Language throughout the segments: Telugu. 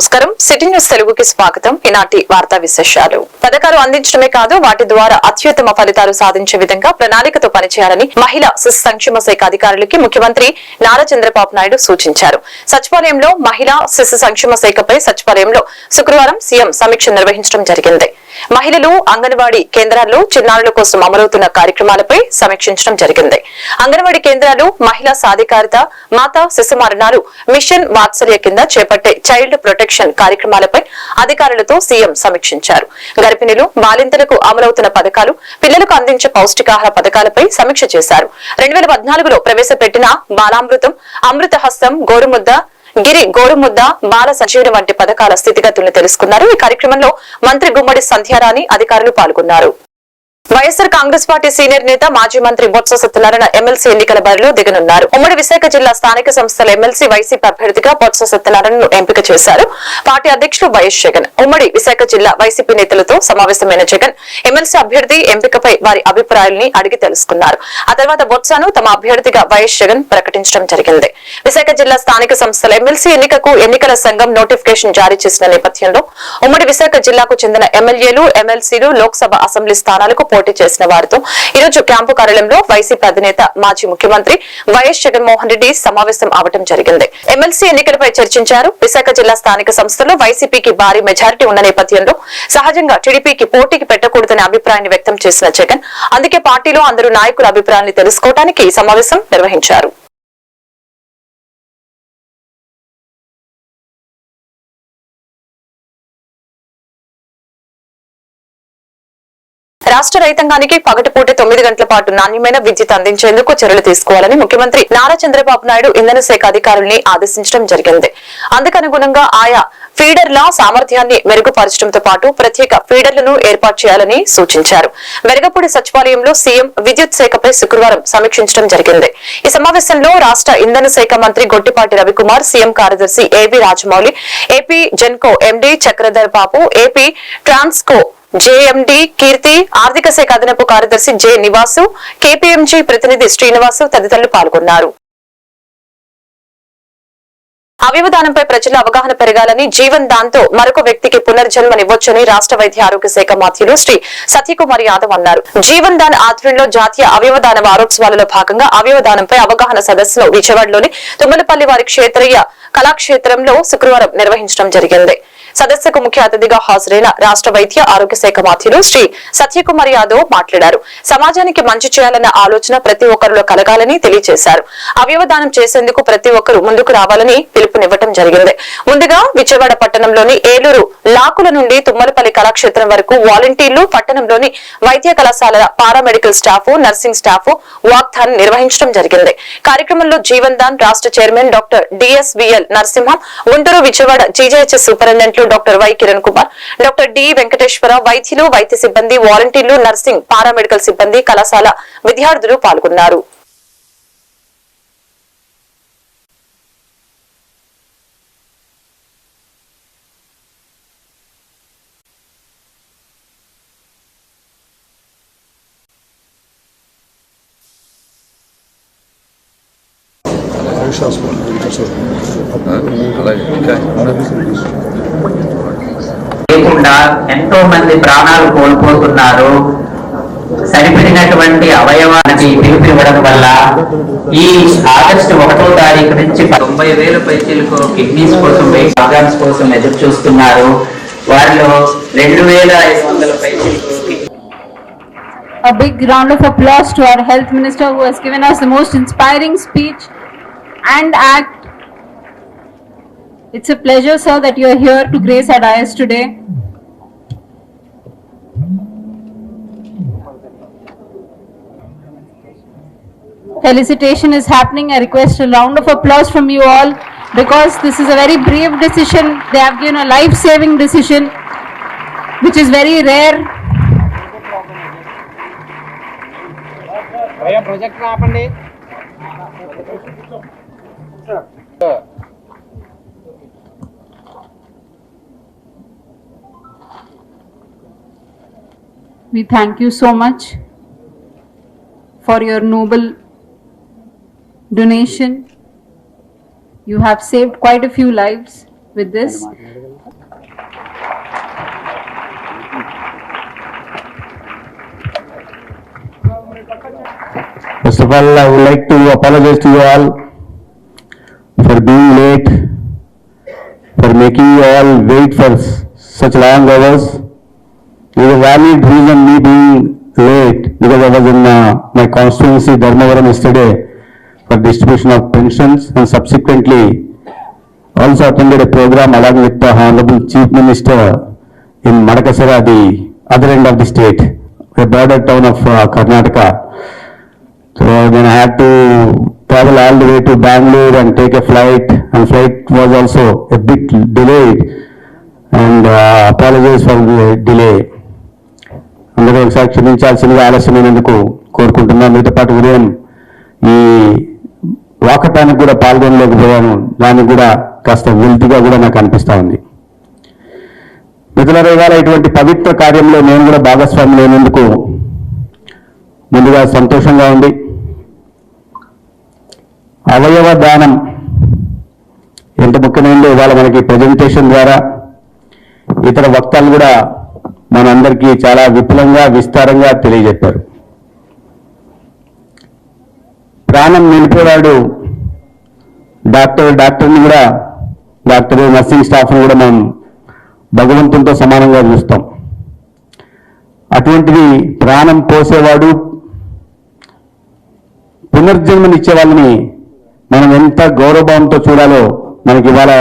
నమస్కారం. సిటీ న్యూస్ తెలుగుకి స్వాగతం. ఈనాటి వార్తా విశేషాలు. పథకాలు అందించడమే కాదు వాటి ద్వారా అత్యుత్తమ ఫలితాలు సాధించే విధంగా ప్రణాళికతో పనిచేయాలని మహిళా శిశు సంక్షేమ శాఖ అధికారులకి ముఖ్యమంత్రి నారా చంద్రబాబు నాయుడు సూచించారు. సచివాలయంలో మహిళా శిశు సంక్షేమ శాఖపై సచివాలయంలో శుక్రవారం సీఎం సమీక్ష నిర్వహించడం జరిగింది. మహిళలు అంగన్వాడీ కేంద్రాల్లో చిన్నారుల కోసం అమలవుతున్న కార్యక్రమాలపై సమీక్షించడం జరిగింది. అంగన్వాడీ కేంద్రాలు మహిళా సాధికారత, మాతా శిశు మరణాలు, మిషన్ వాత్సల్య కింద చేపట్టే చైల్డ్ ప్రొటెక్షన్ కార్యక్రమాలపై అధికారులతో సీఎం సమీక్షించారు. గర్భిణులు, బాలింతలకు అమలవుతున్న పథకాలు, పిల్లలకు అందించే పౌష్టికాహార పథకాలపై సమీక్ష చేశారు. 2014లో ప్రవేశపెట్టిన బాలామృతం, అమృత హస్తం, గోరుముద్ద, గిరి గోరుముద్ద, బాల సంజీవని వంటి పథకాల స్థితిగతులను తెలుసుకున్నారు. ఈ కార్యక్రమంలో మంత్రి గుమ్మడి సంధ్యారాణి అధికారులు పాల్గొన్నారు. వైఎస్ఆర్ కాంగ్రెస్ పార్టీ సీనియర్ నేత మాజీ మంత్రి బొత్స సత్యనారాయణ ఎమ్మెల్సీ ఎన్నికల బరిలో దిగనున్నారు. ఉమ్మడి విశాఖ జిల్లా స్థానిక సంస్థల ఎమ్మెల్సీ వైసీపీ అభ్యర్థిగా బొత్స సత్యనారాయణను ఎంపిక చేశారు. పార్టీ అధ్యక్షులు వైఎస్ జగన్ ఉమ్మడి విశాఖ జిల్లా వైసీపీ నేతలతో సమావేశమైన జగన్ ఎమ్మెల్సీ అభ్యర్థి ఎంపికపై వారి అభిప్రాయాలని అడిగి తెలుసుకున్నారు. ఆ తర్వాత బొత్సను తమ అభ్యర్థిగా వైఎస్ జగన్ ప్రకటించడం జరిగింది. విశాఖ జిల్లా స్థానిక సంస్థల ఎమ్మెల్సీ ఎన్నికకు ఎన్నికల సంఘం నోటిఫికేషన్ జారీ చేసిన నేపథ్యంలో ఉమ్మడి విశాఖ జిల్లాకు చెందిన ఎమ్మెల్యేలు, ఎమ్మెల్సీలు లోక్సభ అసెంబ్లీ స్థానాలకు పోటీ చేసిన వారితో ఈరోజు క్యాంపు కార్యాలయంలో వైసీపీ అధినేత మాజీ ముఖ్యమంత్రి వైఎస్ జగన్మోహన్ రెడ్డి సమావేశం అవడం జరిగింది. ఎమ్మెల్సీ ఎన్నికలపై చర్చించారు. విశాఖ జిల్లా స్థానిక సంస్థల్లో వైసీపీకి భారీ మెజారిటీ ఉన్న నేపథ్యంలో సహజంగా టీడీపీకి పోటీకి పెట్టకూడదనే అభిప్రాయాన్ని వ్యక్తం చేసిన జగన్ అందుకే పార్టీలో అందరూ నాయకుల అభిప్రాయాన్ని తెలుసుకోవడానికి ఈ సమావేశం నిర్వహించారు. రాష్ట్ర రైతాంగానికి పగటిపూట 9 గంటల పాటు నాణ్యమైన విద్యుత్ అందించేందుకు చర్యలు తీసుకోవాలని ముఖ్యమంత్రి నారా చంద్రబాబు నాయుడు ఇంధన శాఖ అధికారుల్ని ఆదేశించడం జరిగింది. అందుకనుగుణంగా ఆయా ఫీడర్ల సామర్థ్యాన్ని మెరుగుపరచడంతో పాటు ప్రత్యేక ఫీడర్లను ఏర్పాటు చేయాలని సూచించారు. వెరగపూడి సచివాలయంలో సీఎం విద్యుత్ శాఖపై శుక్రవారం సమీక్షించడం జరిగింది. ఈ సమావేశంలో రాష్ట్ర ఇంధన శాఖ మంత్రి గొట్టిపాటి రవికుమార్, సీఎం కార్యదర్శి AB Rajamouli, AP Genco MD Chakradhar Babu, AP Transco JMD Keerthi, ఆర్థిక శాఖ అదనపు కార్యదర్శి జె నివాసు, కేపీఎంజీ ప్రతినిధి శ్రీనివాసు తదితరులు పాల్గొన్నారు. అవయవదానంపై ప్రజల అవగాహన పెరగాలని, జీవన్ దాన్తో మరొక వ్యక్తికి పునర్జన్మనివ్వొచ్చని రాష్ట్ర వైద్య ఆరోగ్య శాఖ మంత్రులు శ్రీ సత్యకుమార్ యాదవ్ అన్నారు. జీవన్ దాన్ ఆధ్వర్యంలో జాతీయ అవయవదాన వారోత్సవాలలో భాగంగా అవయవదానంపై అవగాహన సదస్సును విజయవాడలోని తుమ్మలపల్లి వారి క్షేత్రీయ కళాక్షేత్రంలో శుక్రవారం నిర్వహించడం జరిగింది. సదస్సుకు ముఖ్య అతిథిగా హాజరైన రాష్ట్ర వైద్య ఆరోగ్య శాఖ మంత్రులు శ్రీ సత్యకుమార్ యాదవ్ మాట్లాడారు. సమాజానికి మంచి చేయాలన్న ఆలోచన ప్రతి ఒక్కరిలో కలగాలని తెలియజేశారు. అవయవదానం చేసేందుకు ప్రతి ఒక్కరూ ముందుకు రావాలని పిలుపునివ్వడం జరిగింది. ముందుగా విజయవాడ పట్టణంలోని ఏలూరు లాకుల నుండి తుమ్మలపల్లి కళాక్షేత్రం వరకు వాలంటీర్లు, పట్టణంలోని వైద్య కళాశాల paramedical staff, nursing staff walkathon నిర్వహించడం జరిగింది. కార్యక్రమంలో జీవన్ దాన్ రాష్ట్ర chairman doctor DSVL Narasimham, Guntur Vijayawada GJHS సూపరింటెండెంట్లు doctor Y Kiran Kumar, doctor D Venkateswara, వైద్యులు, వైద్య సిబ్బంది, వాలంటీర్లు, నర్సింగ్, పారామెడికల్ సిబ్బంది, కళాశాల విద్యార్థులు పాల్గొన్నారు. లేకుండా ఎంతో మంది ప్రాణాలు కోల్పోతున్నారు. సరిపడినటువంటి అవయవానికి పిలుపునివ్వడం వల్ల ఈ ఆగస్టు 1వ తారీఖు నుంచి 90,000 పైచీలకు కిడ్నీస్ కోసం, ఆర్గాన్స్ కోసం ఎదురు చూస్తున్నారు. వారిలో 2,500 పైచీలకు. A big round of applause to our health minister who has given us the most inspiring speech and act. It's a pleasure, sir, that you are here to grace our dais today. Felicitation is happening. I request a round of applause from you all because this is a very brave decision. They have given a life-saving decision, which is very rare. Project ఆపండి. We thank you so much for your noble donation. You have saved quite a few lives with this, First of all, I would like to apologize to you all for being late, for making you all wait for such long hours. There is a valid reason me being late because I was in my constituency Dharmavaram yesterday for distribution of pensions and subsequently also attended a program along with the Honorable Chief Minister in Madakasara, the other end of the state, a border town of Karnataka. So then I had to travel all the way to Bangalore and take a flight, and flight was also a bit delayed, and apologize for the delay. అందరూ ఒకసారి క్షమించాల్సిందిగా ఆలస్యమైనందుకు కోరుకుంటున్నాను. మీతో పాటు ఉదయం ఈ వాకటానికి కూడా పాల్గొనలేకపోయాను. దానికి కూడా కాస్త వెల్తిగా కూడా నాకు అనిపిస్తూ ఉంది. మిత్రులారా, ఇవాళ ఇటువంటి పవిత్ర కార్యంలో నేను కూడా భాగస్వామి లేనందుకు ముందుగా సంతోషంగా ఉంది. అవయవ దానం ఎంత ముఖ్యమైనదో ఇవాళ మనకి ప్రజెంటేషన్ ద్వారా ఇతర వక్తలు కూడా మనందరికీ చాలా విపులంగా విస్తారంగా తెలియజెప్పారు. ప్రాణం నిలిపేవాడు డాక్టర్ని కూడా, డాక్టర్ నర్సింగ్ స్టాఫ్ని కూడా మనం భగవంతునితో సమానంగా చూస్తాం. అటువంటిది ప్రాణం పోసేవాడు, పునర్జన్మనిచ్చే వాళ్ళని మనం ఎంత గౌరవభావంతో చూడాలో మనకి ఇవాళ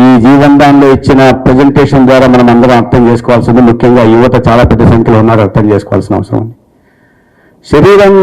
ఈ జీవనదానంలో ఇచ్చిన ప్రజెంటేషన్ ద్వారా మనం అందరం అర్థం చేసుకోవాల్సింది. ముఖ్యంగా యువత చాలా పెద్ద సంఖ్యలో ఉన్నారు, అర్థం చేసుకోవాల్సిన అవసరం ఉంది. శరీరం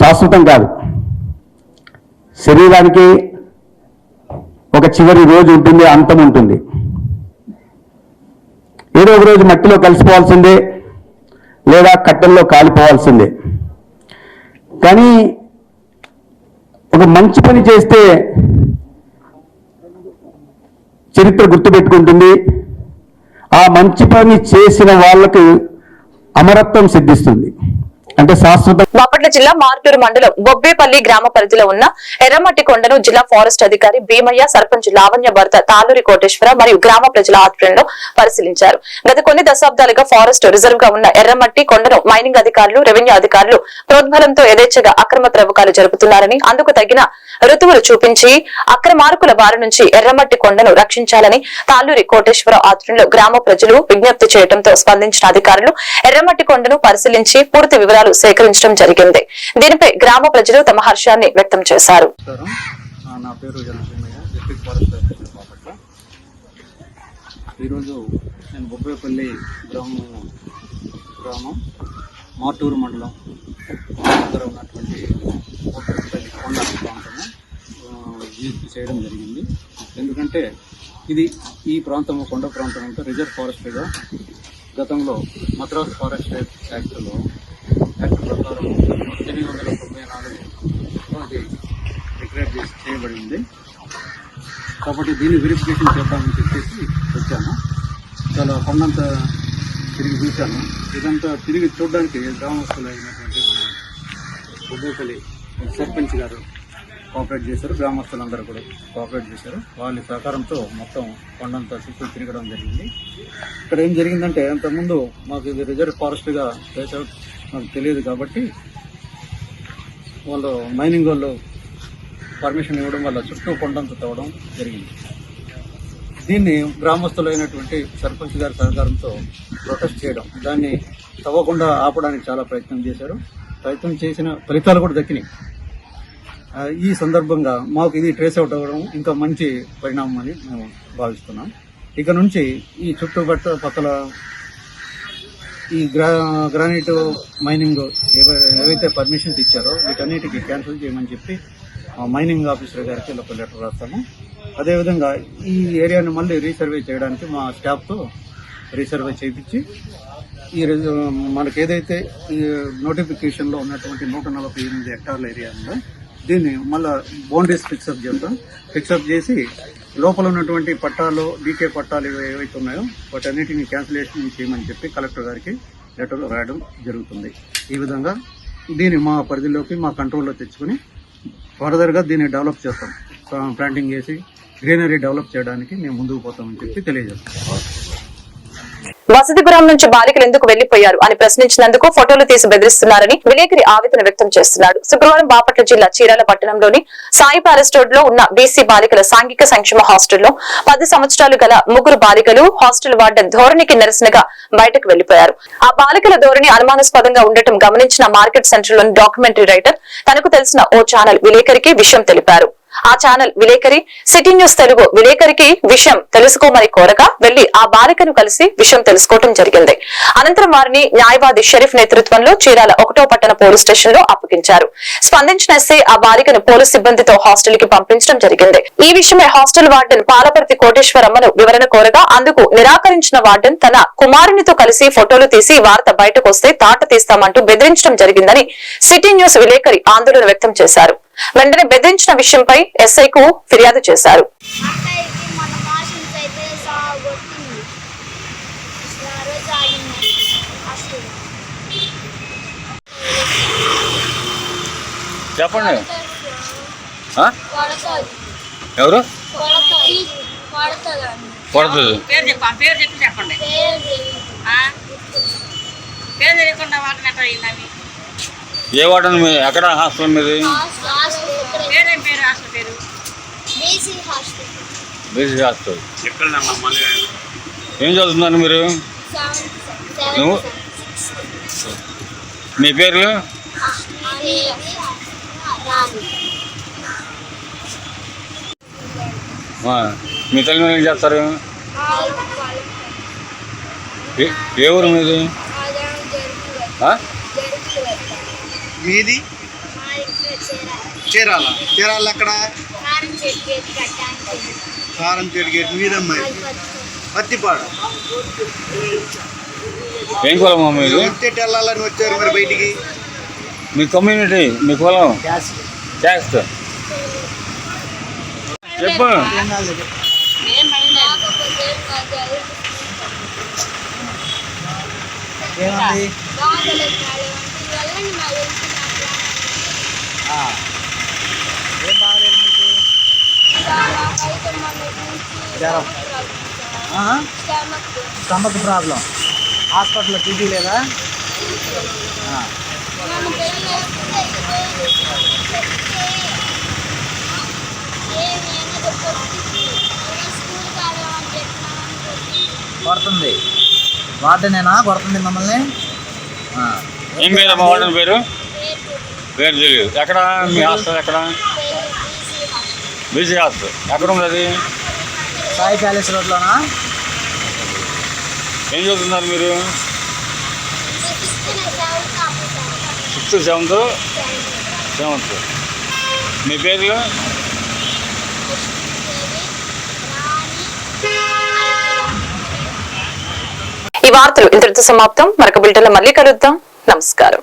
శాశ్వతం కాదు. శరీరానికి ఒక చివరి రోజు ఉంటుంది, అంతం ఉంటుంది. ఏదో ఒక రోజు మట్టిలో కలిసిపోవాల్సిందే, లేదా కట్టెల్లో కాలిపోవాల్సిందే. కానీ ఒక మంచి పని చేస్తే చరిత్ర గుర్తుపెట్టుకుంటుంది. ఆ మంచి పని చేసిన వాళ్ళకు అమరత్వం సిద్ధిస్తుంది, అంటే శాశ్వత. బాపట్ల జిల్లా మార్టూరు మండలం బొబ్బేపల్లి గ్రామ పరిధిలో ఉన్న ఎర్రమట్టి కొండను జిల్లా ఫారెస్ట్ అధికారి భీమయ్య, సర్పంచ్ లావణ్య భర్త తాలూరి కోటేశ్వర మరియు గ్రామ ప్రజల ఆధ్వర్యంలో పరిశీలించారు. గత కొన్ని దశాబ్దాలుగా ఫారెస్ట్ రిజర్వ్ గా ఉన్న ఎర్రమట్టి కొండను మైనింగ్ అధికారులు, రెవెన్యూ అధికారులు ప్రోద్బలంతో యథేచ్ఛగా అక్రమ త్రవ్వకాలు జరుపుతున్నారని, అందుకు తగిన రుతువులు చూపించి అక్రమార్కుల బారి నుంచి ఎర్రమట్టి కొండను రక్షించాలని తాలూరి కోటేశ్వర ఆధ్వర్యంలో గ్రామ ప్రజలు విజ్ఞప్తి చేయడంతో స్పందించిన అధికారులు ఎర్రమట్టి కొండను పరిశీలించి పూర్తి వివరాలు సేకరించడం జరిగింది. దీనిపై గ్రామ ప్రజలు తమ హర్షాన్ని వ్యక్తం చేశారు. నా పేరు డిస్ట్రిక్ట్ ఫారెస్ట్ ఆఫీసర్ బాపట్ల. ఈరోజు నేను బొబ్బేపల్లి గ్రామం మార్టూరు మండలం దగ్గర ఉన్నటువంటి బొబ్బేపల్లి కొండ ప్రాంతము విజిట్ చేయడం జరిగింది. ఎందుకంటే ఈ ప్రాంతము కొండ ప్రాంతం అంతా రిజర్వ్ ఫారెస్ట్గా గతంలో మద్రాస్ ఫారెస్ట్ యాక్ట్లో యాక్ట్ ప్రకారం 1894 అది డిక్లేర్ చేయబడింది. కాబట్టి దీన్ని వెరిఫికేషన్ చేద్దామని చెప్పేసి వచ్చాను. చాలా కొండంతా తిరిగి చూశాను. ఇదంతా తిరిగి చూడడానికి గ్రామస్తులు అయినటువంటి మన బొబ్బేపల్లి సర్పంచ్ గారు కోఆపరేట్ చేశారు, గ్రామస్తులందరూ కూడా కోఆపరేట్ చేశారు. వాళ్ళ సహకారంతో మొత్తం కొండంతా చుట్టూ తిరగడం జరిగింది. ఇక్కడ ఏం జరిగిందంటే, అంతకుముందు మాకు ఇది రిజర్వ్ ఫారెస్ట్గా చేసావు నాకు తెలియదు కాబట్టి వాళ్ళు మైనింగ్ వాళ్ళు పర్మిషన్ ఇవ్వడం వల్ల చుట్టూ కొండంత తవ్వడం జరిగింది. దీన్ని గ్రామస్తులైనటువంటి సర్పంచ్ గారి సహకారంతో ప్రొటెస్ట్ చేయడం, దాన్ని తవ్వకుండా ఆపడానికి చాలా ప్రయత్నం చేశారు. ప్రయత్నం చేసిన ఫలితాలు కూడా దక్కినాయి. ఈ సందర్భంగా మాకు ఇది ట్రేస్ అవుట్ అవ్వడం ఇంకా మంచి పరిణామం అని మేము భావిస్తున్నాం. ఇక నుంచి ఈ చుట్టుపక్కల ఈ గ్రానైట్ మైనింగ్ ఏవైతే పర్మిషన్స్ ఇచ్చారో వీటన్నిటికీ క్యాన్సిల్ చేయమని చెప్పి మైనింగ్ ఆఫీసర్ గారికి ఒక లెటర్ రాస్తాము. అదేవిధంగా ఈ ఏరియాని మళ్ళీ రీసర్వే చేయడానికి మా స్టాఫ్తో రీసర్వే చేయించి మనకు ఏదైతే ఈ నోటిఫికేషన్లో ఉన్నటువంటి 148 హెక్టార్ల ఏరియా ఉందో దీన్ని మళ్ళీ బౌండరీస్ ఫిక్సప్ చేస్తాం. ఫిక్సప్ చేసి లోపల ఉన్నటువంటి పట్టాలు, డీకే పట్టాలు ఏవైతే ఉన్నాయో వాటన్నిటిని క్యాన్సిలేషన్ చేయమని చెప్పి కలెక్టర్ గారికి లెటర్ రాయడం జరుగుతుంది. ఈ విధంగా దీన్ని మా పరిధిలోకి, మా కంట్రోల్లో తెచ్చుకుని ఫర్దర్గా దీన్ని డెవలప్ చేస్తాం. ప్లాంటింగ్ చేసి గ్రీనరీ డెవలప్ చేయడానికి మేము ముందుకు పోతామని చెప్పి తెలియజేస్తాం. వసతి గృహం నుంచి బాలికలు ఎందుకు వెళ్లిపోయారు అని ప్రశ్నించినందుకు ఫోటోలు తీసి బెదిరిస్తున్నారని విలేకరి ఆవేదన వ్యక్తం చేస్తున్నాడు. శుక్రవారం బాపట్ల జిల్లా చీరాల పట్టణంలోని సాయి ప్యాలెస్ రోడ్ లో ఉన్న బీసీ బాలికల సాంఘిక సంక్షేమ హాస్టల్లో 10 సంవత్సరాలు గల 3 బాలికలు హాస్టల్ వార్డెన్ ధోరణికి నిరసనగా బయటకు వెళ్లిపోయారు. ఆ బాలికల ధోరణి అనుమానాస్పదంగా ఉండటం గమనించిన మార్కెట్ సెంటర్ లోని డాక్యుమెంటరీ రైటర్ తనకు తెలిసిన ఓ ఛానల్ విలేకరికి విషయం తెలిపారు. ఆ ఛానల్ విలేకరి సిటీ న్యూస్ తెలుగు విలేకరికి విషయం తెలుసుకోమని కోరగా వెళ్లి ఆ బాలికను కలిసి విషయం తెలుసుకోవడం జరిగింది. అనంతరం వారిని న్యాయవాది షరీఫ్ నేతృత్వంలో చీరాల 1వ పట్టణ పోలీస్ స్టేషన్ లో అప్పగించారు. స్పందించిన ఎస్ఐ ఆ బాలికను పోలీస్ సిబ్బందితో హాస్టల్ కి పంపించడం జరిగింది. ఈ విషయమై హాస్టల్ వార్డెన్ పాలపర్తి కోటేశ్వరమ్మను వివరణ కోరగా అందుకు నిరాకరించిన వార్డెన్ తన కుమారునితో కలిసి ఫోటోలు తీసి వార్త బయటకు వస్తే తాట తీస్తామంటూ బెదిరించడం జరిగిందని సిటీ న్యూస్ విలేకరి ఆందోళన వ్యక్తం చేశారు. వెంటనే బెదిరించిన విషయంపై ఎస్ఐకు ఫిర్యాదు చేశారు. చెప్పండి. ఎవరు కొడుతుంది? పేరు చెప్పండి. పేరు తెలియకుండా వాటిని ఎట్లా అయిందని? ఏ వార్డు ఎక్కడ హాస్టల్ మీది? పేరేం పేరు? హాస్టల్ పేరు బీసీ హాస్టల్. ఏం చదువుతున్నారు మీరు? నువ్వు మీ పేర్లు? మీ తల్లి ఏం చేస్తారు? ఏ ఊరు మీది? మీది చీరాల. చీరాల ఎక్కడ? కారం చెట్టు గేట్ మీదమ్మాయి పత్తిపాడు. ఏం కులం మీరు? చెట్టు వెళ్ళాలని వచ్చారు మరి బయటికి. మీ కమ్యూనిటీ, మీ కులం? క్యాస్ట్ చెప్పు. Stomach problem. హాస్పిటల్లో టీటీ లేదా? కొడుతుంది వార్డెనేనా? కొడుతుంది మమ్మల్ని. ఏం పేరు మా వార్డెన్ పేరు? పేరు తెలియదు. ఎక్కడ మీ హాస్టల్? ఎక్కడ? బీసీ హాస్టల్ ఎక్కడ ఉంది అది? సాయి ప్యాలెస్ రోడ్లోనా? ఏం చదువుతున్నారు మీరు? 6th 7th. మీ పేర్లు? ఈ వార్తలు ఇంతటితో సమాప్తం. మరొక బులెటిన్లో మళ్ళీ కలుద్దాం. నమస్కారం.